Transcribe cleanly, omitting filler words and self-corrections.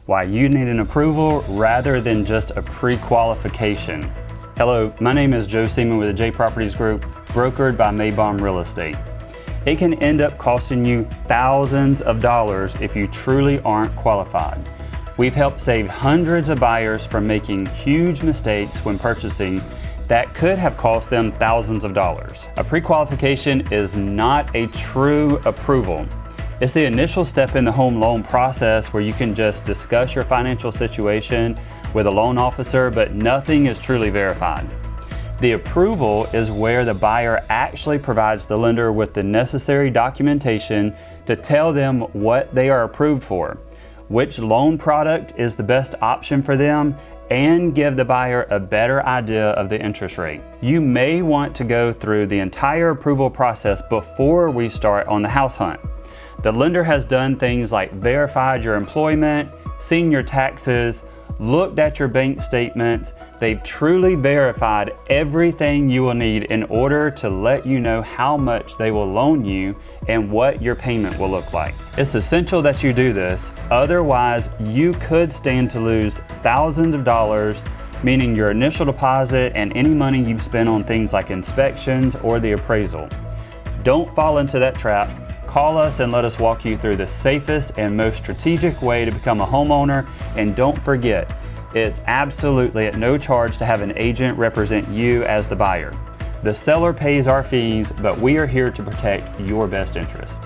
why you need an approval rather than just a pre-qualification. Hello, my name is Joe Seaman with the J Properties Group, brokered by Maybaum Real Estate. It can end up costing you thousands of dollars if you truly aren't qualified. We've helped save hundreds of buyers from making huge mistakes when purchasing that could have cost them thousands of dollars. A pre-qualification is not a true approval. It's the initial step in the home loan process where you can just discuss your financial situation with a loan officer, but nothing is truly verified. The approval is where the buyer actually provides the lender with the necessary documentation to tell them what they are approved for, which loan product is the best option for them, and give the buyer a better idea of the interest rate. You may want to go through the entire approval process before we start on the house hunt. The lender has done things like verified your employment, seen your taxes, looked at your bank statements. They've truly verified everything you will need in order to let you know how much they will loan you and what your payment will look like. It's essential that you do this, otherwise you could stand to lose thousands of dollars, meaning your initial deposit and any money you've spent on things like inspections or the appraisal. Don't fall into that trap. Call us and let us walk you through the safest and most strategic way to become a homeowner. And don't forget, it's absolutely at no charge to have an agent represent you as the buyer. The seller pays our fees, but we are here to protect your best interest.